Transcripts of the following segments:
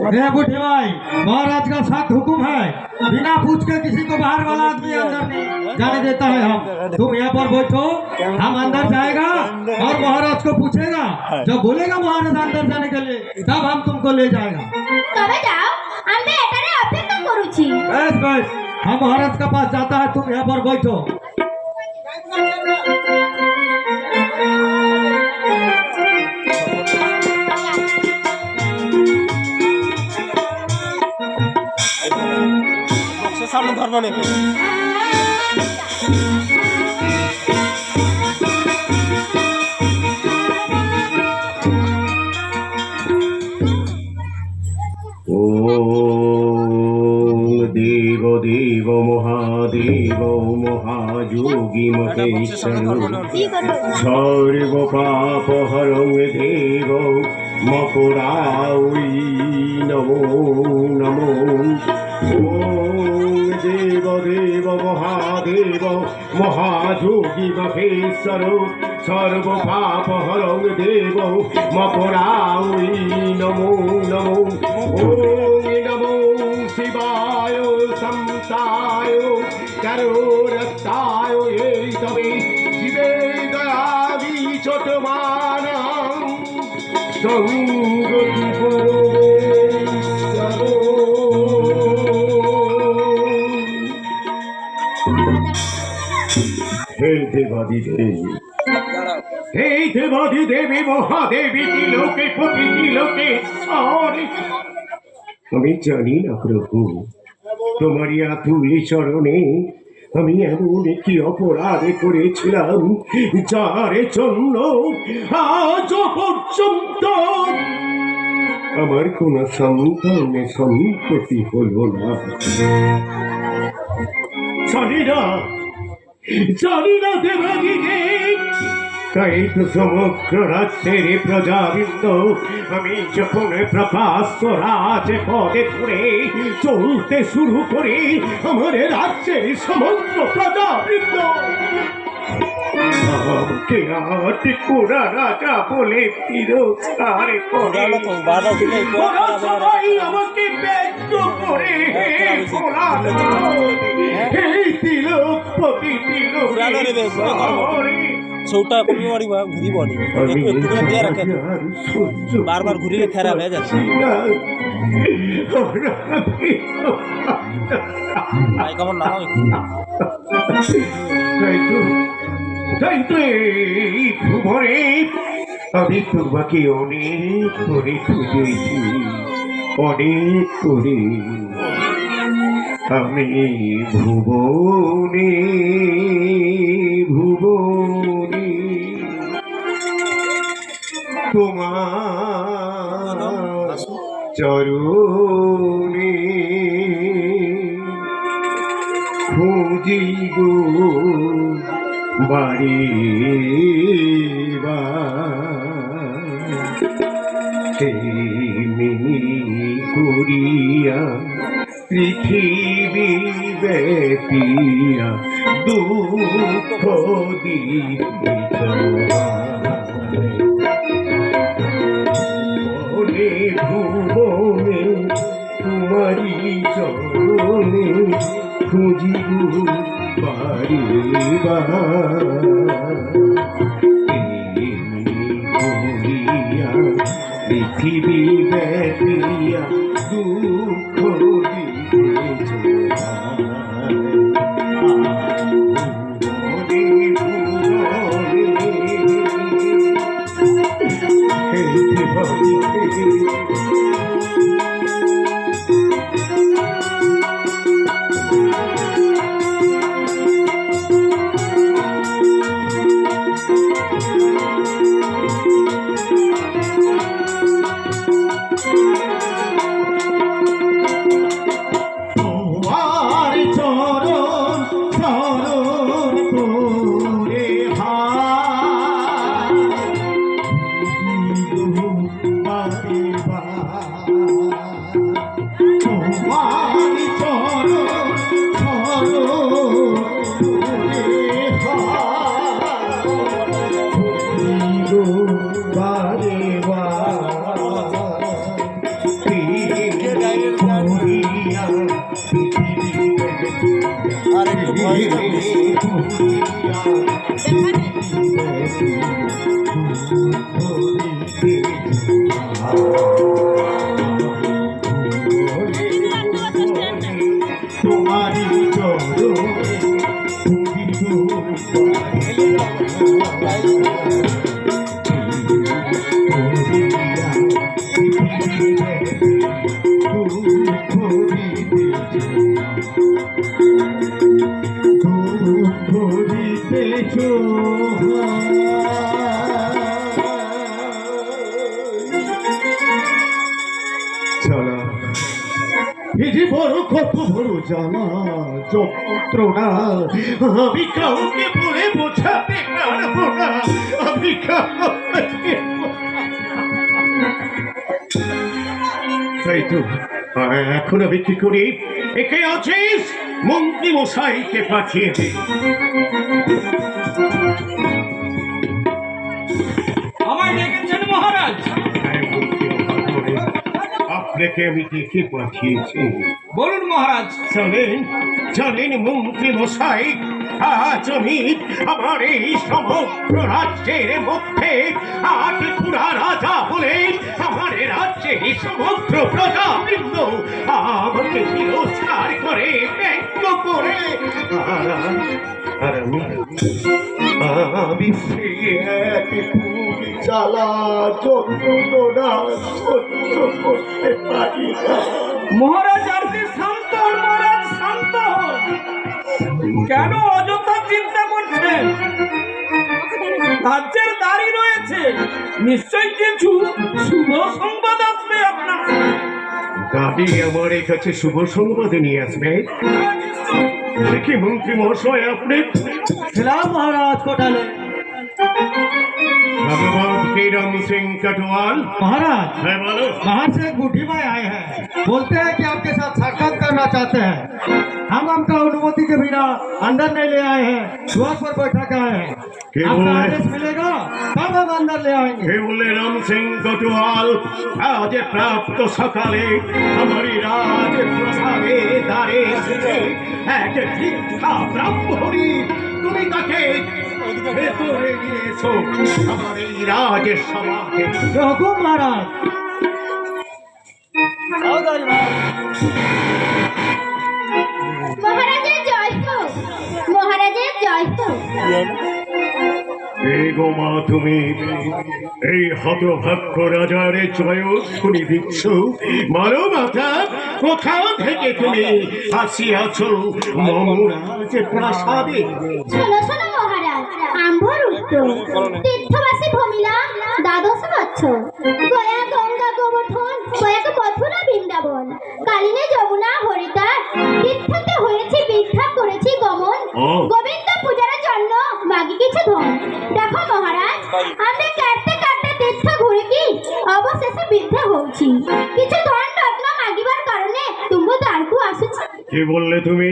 अरे बूढ़े भाई, महाराज का सख्त हुक्म है, बिना पूछ के किसी को बाहर वाला आदमी अंदर नहीं जाने देता है। हम तुम यहाँ पर बैठो, हम अंदर जाएगा और महाराज को पूछेगा, जब बोलेगा महाराज अंदर जाने के लिए तब हम तुमको ले जाएगा। बस बस, हम महाराज का पास जाता है, तुम यहाँ पर बैठो। सामने धर्म नहीं সর্ব পাপ হরং দেব মকরাই নমো নমো। ওম দেব দেব মহাদেব মহাযোগী মহেশ্বর সর্ব পাপ হরং দেব মকরাই নমো নমো। ওম নমো শিবায় সমতায় করোরতায় এই তবে শিবে দয়াবি ছোটমান সঙ্গতি হে দেবাদি দেবী, হে দেবাদি দেবী মহাদেবী তিলোকে পতি তিলোকে সরে। আমি জানি না প্রভু তোমারই আতুলি চরণে আমি এমন একটি অপরাধ করেছিলাম যার জন্য আজ পর্যন্ত আমার কোন সন্তানের সম্পত্তি হলো না। জানি না দেবাদিকে, তাই তো সমগ্র রাজ্যের প্রজাবৃন্দ আমি যখন প্রকাশ্য রাজ পদে ধরে চলতে শুরু করি আমার রাজ্যের সমগ্র প্রজাবৃন্দ আমাকে আট কোড়া রাজা বলে তিরস্কার করে। ওরা সবাই আমাকে ব্যক্ত করে এই তিলকপতি তিলক চৌটা কমি মারিবা ঘুরিব একটু করে দিয়ে রাখে বারবার ঘুরিলে খারাপ হয়ে যাচ্ছে। ভাই কেমন নাম তাই তো এই ভুবনে আমি তোমাকে অনেক করে খুঁজেছি, অনেক করে আমি ভুবনে ভুবনে তোমার চরণে খুঁজি গো বাড়ি করিয়া পৃথিবী ব্যাপিয়া দুঃখ দিলে ভুবনে তোমারি চরণে খুঁজিব পারিবা পৃথিবী ব্যাপিয়া দুঃখ দিতেছ বড় কত বড় জানা যন্ত্রণা আমি কাউকে বলে বোঝাতে না ভিক্ষা তাই তো এখন আমি কি করি? একে আছিস মন্ত্রী মশাইকে পাঠিয়ে দে। আমায় ডেকেছেন মহারাজ? আপনাকে আমি দেখে পাঠিয়েছি। বলুন মহারাজ। জানেন জানেন মন্ত্রী মশাই, আজ আমি আমার এই সমগ্র রাজ্যের মধ্যে আটপুরা রাজা বলে আমার রাজ্যের সমগ্র প্রজাবৃন্দ আমাকে তিরস্কার করে, ব্যঙ্গ করে। আর আমি সেই এক জ্বালা যন্ত্রণা সহ্য করতে পারি না। মহারাজ আপনি শান্ত হন, মহারাজ শান্ত হন। কেন অযথা চিন্তা করছেন? রাজ্যের দাঁড়ি রয়েছে, নিশ্চয়ই কিছু শুভ সংবাদ আসবে আপনার। দাদি আমার কাছে শুভ সংবাদ নিয়ে আসবে। দেখি মন্ত্রী মহাশয় আপনি सलाम महाराज कोटाले। भगवान श्री राम सिंह कटवाल। महाराज है बोलो। बाहर से एक बूढ़ी माई आए हैं, बोलते हैं कि आपके साथ साक्षात करना चाहते हैं। हम आपका अनुमति के बिना अंदर नहीं ले आए हैं, द्वार पर बैठा के आए हैं। क्या आपका बोले? आदेश मिलेगा तब हम अंदर ले आएंगे। হে বলে রাম সিং কটওয়াল, আজ প্রাপ্ত সকালে আমার রাজ প্রসাদে দ্বারে এসেছে এক ভিক্ষা ব্রাহ্মণী। তুমি তাকে ভেতরে নিয়ে এসো আমার এই রাজের সভাতে। जो हुकुम महाराज। মহারাজের জয় তো, মহারাজের জয় তো। এই গো মা, তুমি এই হতভাগ্য রাজার জয়ধ্বনি দিচ্ছ? মানবতা কোথাও থেকে তুমি আসিয়াছ মমরাজ প্রাসাদে? শোনো শোনো মহারাজ, আম্ভর উত্তর তীর্থবাসী ভূমিলা দ্বাদশ বছর, গয়া গঙ্গা গোবর্ধন গয়াকে মথুরা বৃন্দাবন, কালিনে যমুনা হরিদ্বার, তীর্থতে হয়েছি বিদ্যা করেছি গমন, গোবিন্দ পূজার জন্য মাগি কিছু ধন। দেখো মহারাজ, আমরা কাটতে কাটতে তীর্থ ঘুরে কি অবশেষে বিদ্যা হচ্ছি, কিছু ধন রত্ন মাগিবার কারণে তুমি দ্বারকু আসুছি। কি বললে তুমি?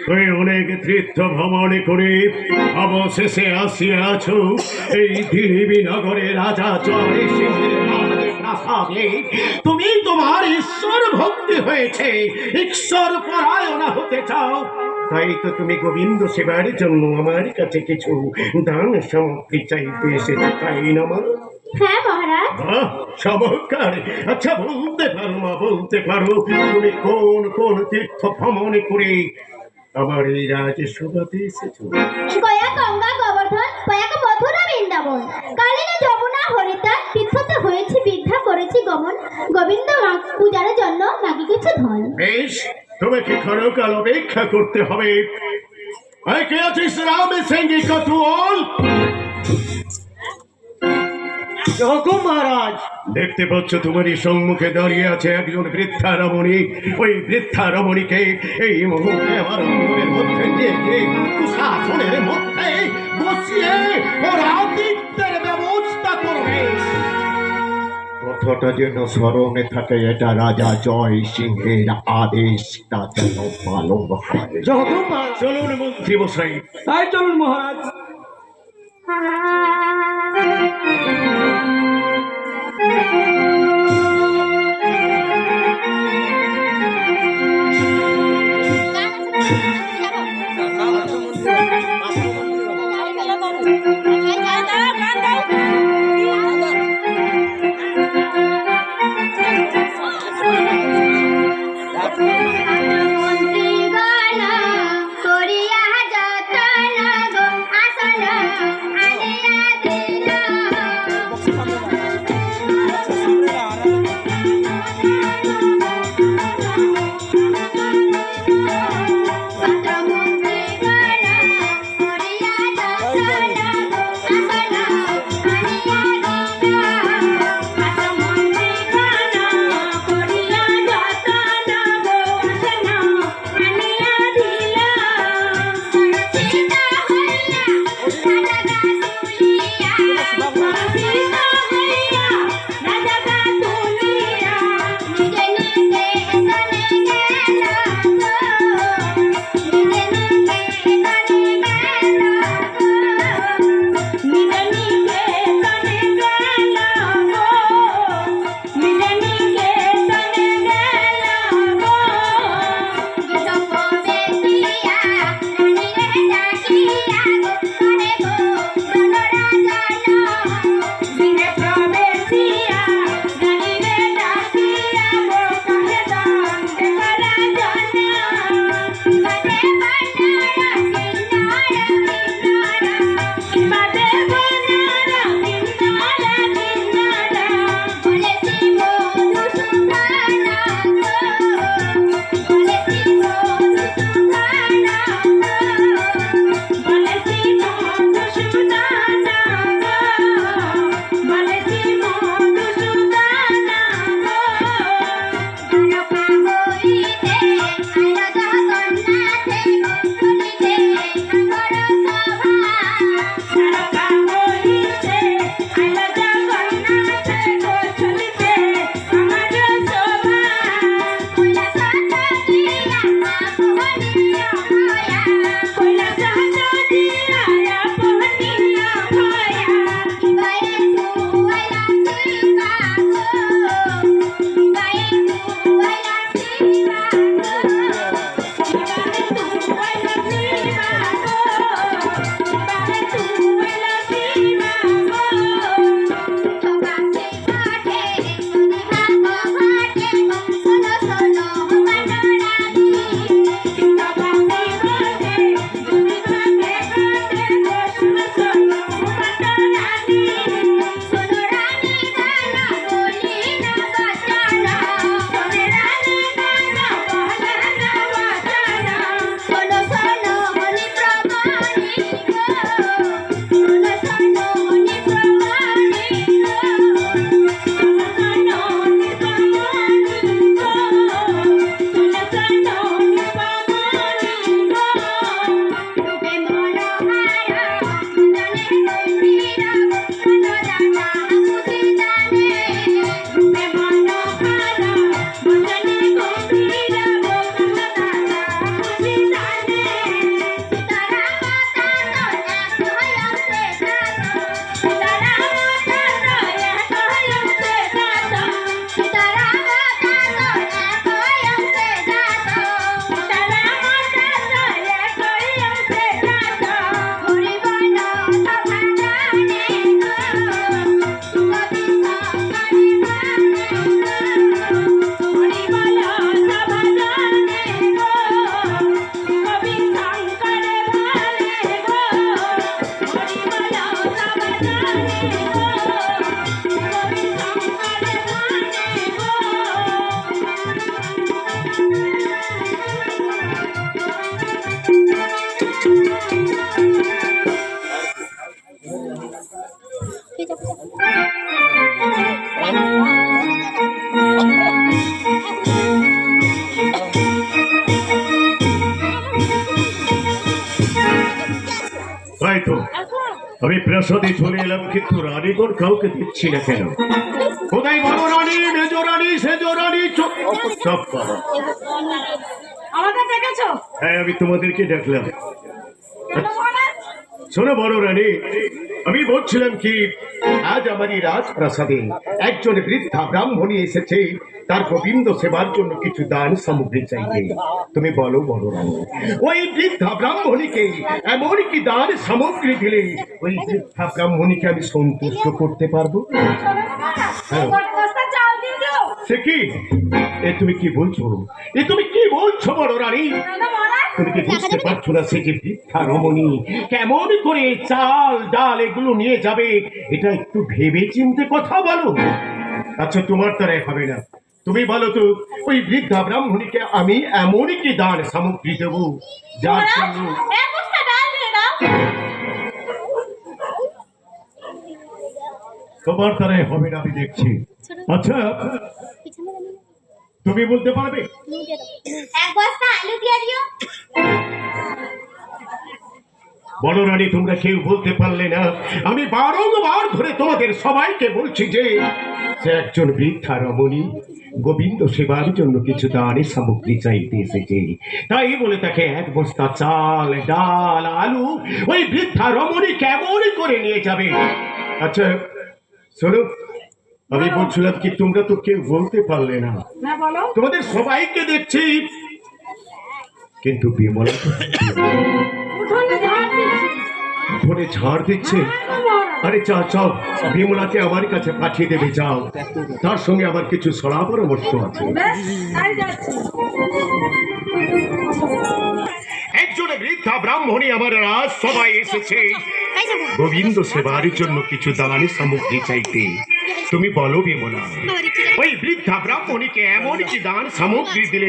তুমি অনেক তীর্থ ভ্রমণ করে অবশেষে আসিয়াছ এই দিলীপী নগরে রাজা জয় সিংহের প্রাসাদে। তুমি তোমার ঈশ্বর ভক্তি হয়েছে, ঈশ্বর পরায়ণা হতে চাও, তাই তো তুমি গোবিন্দ সেবার জন্য আমার কাছে কিছু দান সামগ্রী চাইতে এসেছো, তাই না মা? হ্যাঁ মহারাজ। চমৎকার। আচ্ছা বলতে পারো মা, বলতে পারো তুমি কোন কোন তীর্থ ভ্রমণ করে আমার এই রাজসভাতে এসেছো? গয়া গঙ্গা গোবর্ধন গয়াকে মথুরা বৃন্দাবন, কালিনে যমুনা হরিদ্বার, তীর্থতে হয়েছি বিদ্যা করেছি গমন, গোবিন্দ পূজার জন্য মাগি কিছু ধন। বেশ, তোমাকে ক্ষণকাল অপেক্ষা করতে হবে। কে আছিস রাম সিং কটওয়াল? जो हुकुम महाराज। দেখতে পাচ্ছ তোমারই সম্মুখে দাঁড়িয়ে আছে একজন বৃদ্ধা রমণী। ওই বৃদ্ধা রমণীকে এই মুহূর্তে আমার অঙ্গনের মধ্যে নিয়ে গিয়ে কুশাসনের মধ্যে বসিয়ে ওর আতিথ্যের ব্যবস্থা করবে। কথাটা যেন স্মরণে থাকে, এটা রাজা জয় সিংহের আদেশ, তা যেন পালন হয়। जो हुकुम महाराज। চলুন মন্ত্রী মশাই। তাই চলুন মহারাজ। মন্ত্রীগণ করিয়া যতন গো, আশা তাই তো আমি প্রাসাদে চলে এলাম, কিন্তু রানীগণ কাউকে দিচ্ছি না কেন? কোথায় বড় রানী, মেজ রানী, সেজ রানী? চুপ চুপ করো। আমাকে ডেকেছো? হ্যাঁ, আমি তোমাদেরকে ডাকলাম। শোনো বড় রানী, আমি বলছিলাম কি, আজ আমারই রাজপ্রাসাদে একজন বৃদ্ধা ব্রাহ্মণী এসেছে তার গোবিন্দ সেবার জন্য কিছু দান সামগ্রী চাইবে। তুমি বলো বড় রানী, ওই বৃদ্ধা ব্রাহ্মণীকে এমন কি দান সামগ্রী দিলে ওই বৃদ্ধা ব্রাহ্মণীকে আমি সন্তুষ্ট করতে পারবো? হ্যাঁ। সে কি? এ তুমি কি বলছো? এ তুমি কি বলছো বড় রানী? তুমি কি বুঝতে পারছো না সে যে বৃদ্ধা রমণী কেমন করে চাল ডাল এগুলো নিয়ে যাবে? এটা একটু ভেবে চিন্তে কথা বলো। আচ্ছা, তোমার দ্বারাই হবে না। তুমি বলো তো, ওই বৃদ্ধা ব্রাহ্মণীকে আমি এমন কি দান সামগ্রী দেবো যার জন্য তোমার দ্বারাই হবে না, আমি দেখছি। আচ্ছা, তুমি বলতে পারবে? এক বস্তা আলু দিয়ে দিও। বড় রানী, তোমরা কেউ বলতে পারলে না। আমি বারংবার ধরে তোমাদের সবাইকে বলছি যে সে একজন বৃদ্ধা রমণী গোবিন্দ সেবার জন্য কিছু দানের সামগ্রী চাইতে এসেছে। তাই বলে তাকে এক বস্তা চাল ডাল আলু ওই বৃদ্ধা রমণী কেমন করে নিয়ে যাবে? আচ্ছা শোনো, আমি বলছিলাম কি, তোমরা তো কেউ বলতে পারলে না। না বলো। তোমাদের সবাইকে দেখছি, কিন্তু বিমলা তো উঠোনে ঝাড় দিচ্ছি। উঠোনে ঝাড় দিচ্ছে। আরে চাও চাও, বিমলাকে আমার কাছে পাঠিয়ে দেবে, যাও। তার সঙ্গে আবার কিছু সলা পরামর্শ আছে। বেশ, তাই যাচ্ছি। একজন বৃদ্ধা ব্রাহ্মণী আমার রাজ সবাই এসেছে গোবিন্দ সেবার জন্য কিছু দান সামগ্রী চাইতে। তুমি বলো বিমলা, ওই বৃদ্ধা ব্রাহ্মণীকে এমন কি দান সামগ্রী দিলে